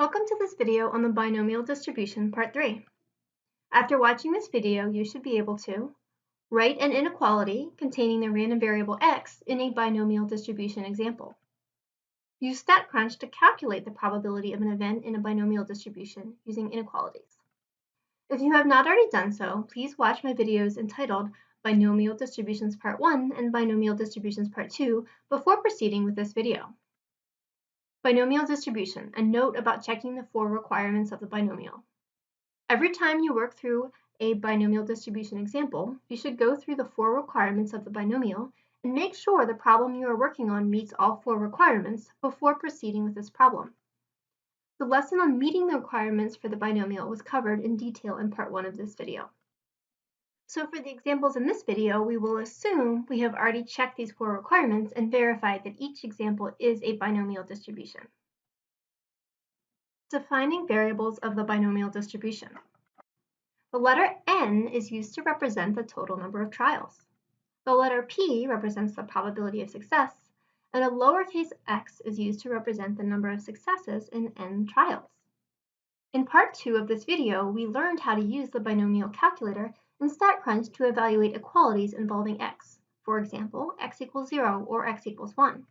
Welcome to this video on the binomial distribution part 3. After watching this video, you should be able to write an inequality containing the random variable x in a binomial distribution example. Use StatCrunch to calculate the probability of an event in a binomial distribution using inequalities. If you have not already done so, please watch my videos entitled Binomial Distributions Part 1 and Binomial Distributions Part 2 before proceeding with this video. Binomial distribution, a note about checking the 4 requirements of the binomial. Every time you work through a binomial distribution example, you should go through the 4 requirements of the binomial and make sure the problem you are working on meets all 4 requirements before proceeding with this problem. The lesson on meeting the requirements for the binomial was covered in detail in part 1 of this video. So for the examples in this video, we will assume we have already checked these 4 requirements and verified that each example is a binomial distribution. Defining variables of the binomial distribution. The letter n is used to represent the total number of trials. The letter p represents the probability of success, and a lowercase x is used to represent the number of successes in n trials. In part 2 of this video, we learned how to use the binomial calculator in StatCrunch to evaluate equalities involving x, for example, x equals 0 or x equals 1.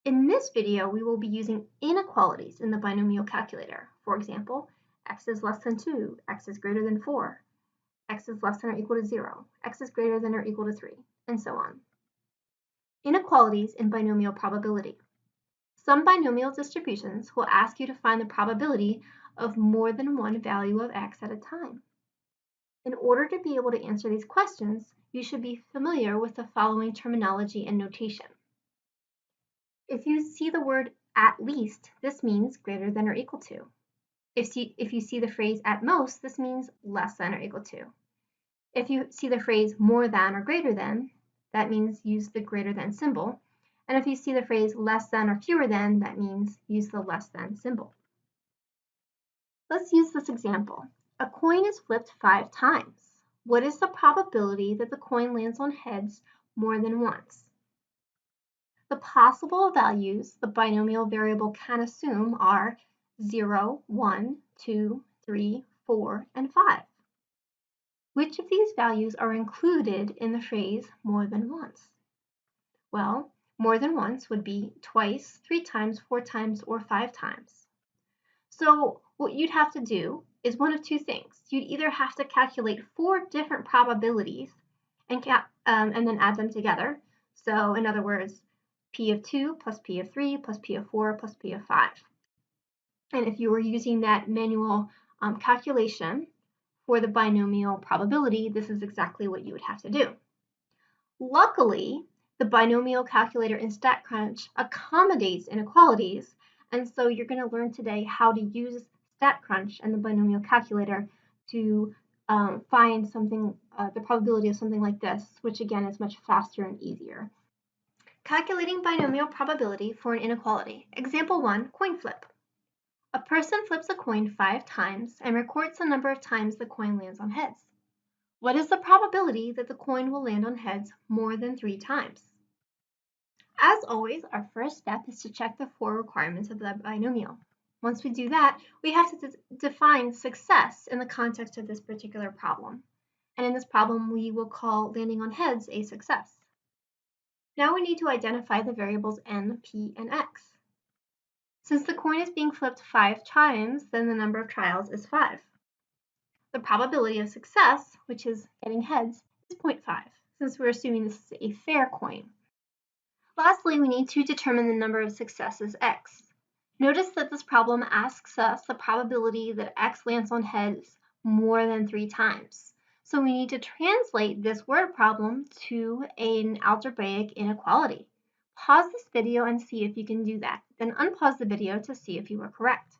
In this video, we will be using inequalities in the binomial calculator. For example, x is less than 2, x is greater than 4, x is less than or equal to 0, x is greater than or equal to 3, and so on. Inequalities in binomial probability. Some binomial distributions will ask you to find the probability of more than one value of x at a time. In order to be able to answer these questions, you should be familiar with the following terminology and notation. If you see the word at least, this means greater than or equal to. If you see the phrase at most, this means less than or equal to. If you see the phrase more than or greater than, that means use the greater than symbol. And if you see the phrase less than or fewer than, that means use the less than symbol. Let's use this example. A coin is flipped 5 times. What is the probability that the coin lands on heads more than once? The possible values the binomial variable can assume are 0, 1, 2, 3, 4, and 5. Which of these values are included in the phrase more than once? Well, more than once would be twice, 3 times, 4 times, or 5 times. So what you'd have to do is one of two things. You'd either have to calculate 4 different probabilities and then add them together. So in other words, P of 2 plus P of 3 plus P of 4 plus P of 5. And if you were using that manual calculation for the binomial probability, this is exactly what you would have to do. Luckily, the binomial calculator in StatCrunch accommodates inequalities, and so you're going to learn today how to use StatCrunch and the binomial calculator to find something, the probability of something like this, which again is much faster and easier. Calculating binomial probability for an inequality. Example 1, coin flip. A person flips a coin 5 times and records the number of times the coin lands on heads. What is the probability that the coin will land on heads more than 3 times? As always, our first step is to check the 4 requirements of the binomial. Once we do that, we have to define success in the context of this particular problem. And in this problem, we will call landing on heads a success. Now we need to identify the variables n, p, and x. Since the coin is being flipped 5 times, then the number of trials is 5. The probability of success, which is getting heads, is 0.5, since we're assuming this is a fair coin. Lastly, we need to determine the number of successes x. Notice that this problem asks us the probability that x lands on heads more than 3 times. So we need to translate this word problem to an algebraic inequality. Pause this video and see if you can do that. Then unpause the video to see if you are correct.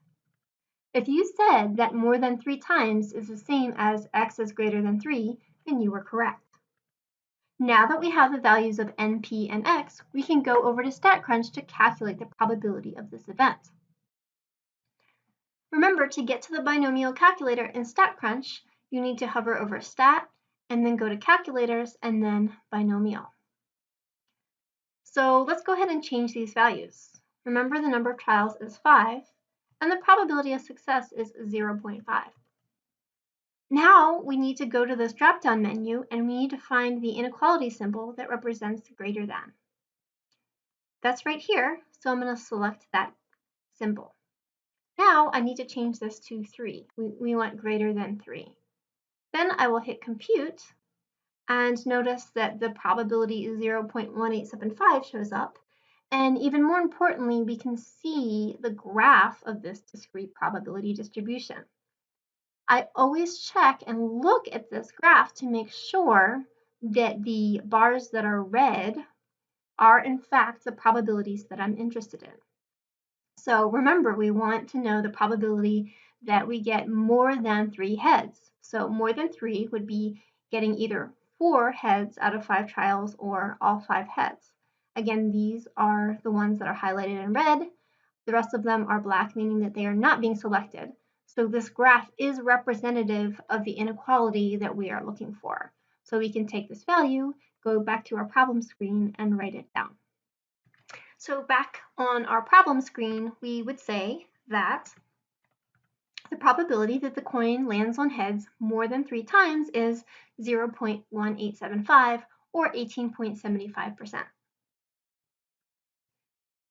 If you said that more than 3 times is the same as x is greater than 3, then you were correct. Now that we have the values of n, p, and x, we can go over to StatCrunch to calculate the probability of this event. Remember, to get to the binomial calculator in StatCrunch, you need to hover over Stat, and then go to Calculators, and then Binomial. So let's go ahead and change these values. Remember, the number of trials is 5, and the probability of success is 0.5. Now we need to go to this drop-down menu and we need to find the inequality symbol that represents greater than. That's right here, so I'm going to select that symbol. Now I need to change this to 3. We want greater than 3. Then I will hit compute and notice that the probability 0.1875 shows up. And even more importantly, we can see the graph of this discrete probability distribution. I always check and look at this graph to make sure that the bars that are red are in fact the probabilities that I'm interested in. So remember, we want to know the probability that we get more than 3 heads. So more than 3 would be getting either 4 heads out of 5 trials or all 5 heads. Again, these are the ones that are highlighted in red. The rest of them are black, meaning that they are not being selected. So this graph is representative of the inequality that we are looking for. So we can take this value, go back to our problem screen, and write it down. So back on our problem screen, we would say that the probability that the coin lands on heads more than 3 times is 0.1875 or 18.75%.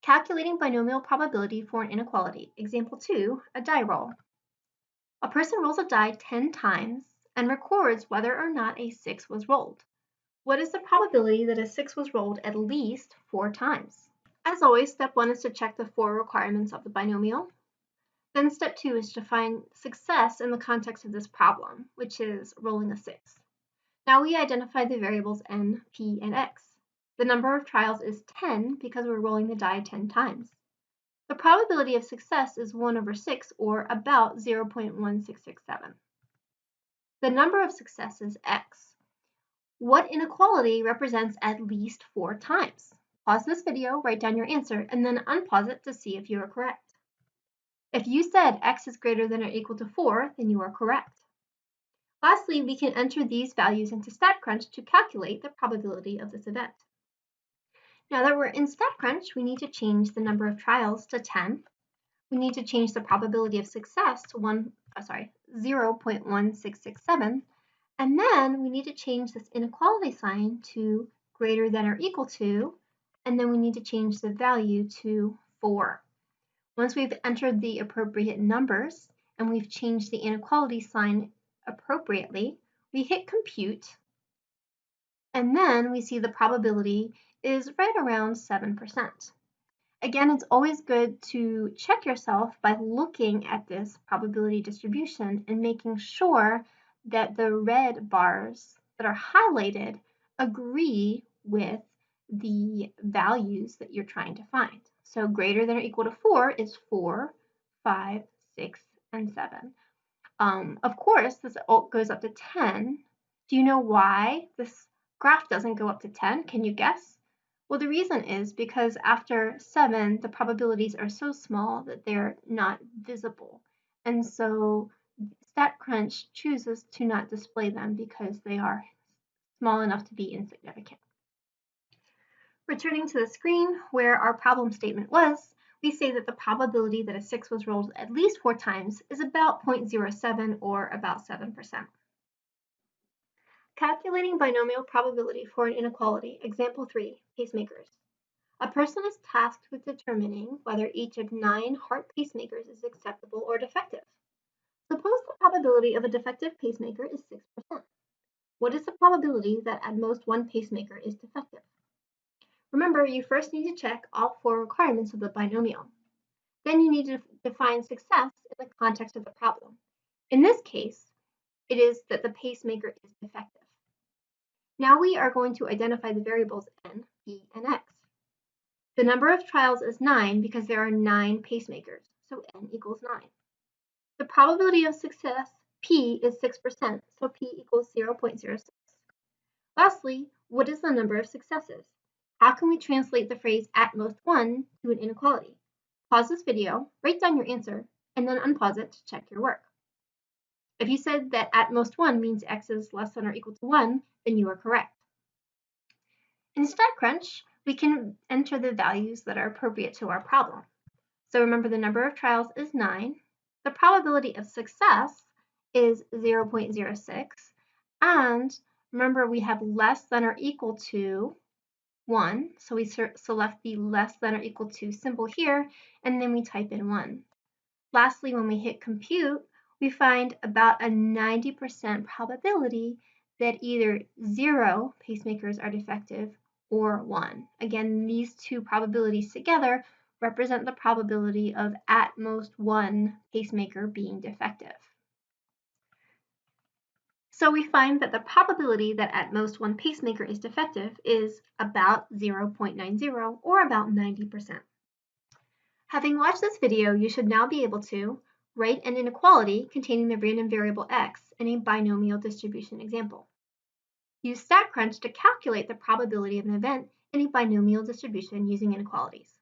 Calculating binomial probability for an inequality. Example 2, a die roll. A person rolls a die 10 times and records whether or not a 6 was rolled. What is the probability that a 6 was rolled at least 4 times? As always, step 1 is to check the 4 requirements of the binomial. Then step 2 is to find success in the context of this problem, which is rolling a 6. Now we identify the variables n, p, and x. The number of trials is 10 because we're rolling the die 10 times. The probability of success is 1/6, or about 0.1667. The number of successes, x. What inequality represents at least 4 times? Pause this video, write down your answer, and then unpause it to see if you are correct. If you said x is greater than or equal to 4, then you are correct. Lastly, we can enter these values into StatCrunch to calculate the probability of this event. Now that we're in StatCrunch, we need to change the number of trials to 10. We need to change the probability of success to 0.1667. And then we need to change this inequality sign to greater than or equal to, and then we need to change the value to 4. Once we've entered the appropriate numbers and we've changed the inequality sign appropriately, we hit compute, and then we see the probability is right around 7%. Again, it's always good to check yourself by looking at this probability distribution and making sure that the red bars that are highlighted agree with the values that you're trying to find. So greater than or equal to 4 is 4, 5, 6, and 7. Of course, this goes up to 10. Do you know why this graph doesn't go up to 10? Can you guess? Well, the reason is because after 7, the probabilities are so small that they're not visible. And so StatCrunch chooses to not display them because they are small enough to be insignificant. Returning to the screen where our problem statement was, we say that the probability that a 6 was rolled at least 4 times is about 0.07, or about 7%. Calculating binomial probability for an inequality. Example 3, pacemakers. A person is tasked with determining whether each of 9 heart pacemakers is acceptable or defective. Suppose the probability of a defective pacemaker is 6%. What is the probability that at most one pacemaker is defective? Remember, you first need to check all 4 requirements of the binomial. Then you need to define success in the context of the problem. In this case, it is that the pacemaker is defective. Now we are going to identify the variables n, p, and x. The number of trials is 9 because there are 9 pacemakers, so n equals 9. The probability of success, p, is 6%, so p equals 0.06. Lastly, what is the number of successes? How can we translate the phrase at most 1 to an inequality? Pause this video, write down your answer, and then unpause it to check your work. If you said that at most 1 means x is less than or equal to 1, then you are correct. In StatCrunch, we can enter the values that are appropriate to our problem. So remember, the number of trials is 9. The probability of success is 0.06. And remember, we have less than or equal to 1. So we select the less than or equal to symbol here, and then we type in 1. Lastly, when we hit compute, we find about a 90% probability that either 0 pacemakers are defective or 1. Again, these two probabilities together represent the probability of at most 1 pacemaker being defective. So we find that the probability that at most 1 pacemaker is defective is about 0.90, or about 90%. Having watched this video, you should now be able to write an inequality containing the random variable x in a binomial distribution example. Use StatCrunch to calculate the probability of an event in a binomial distribution using inequalities.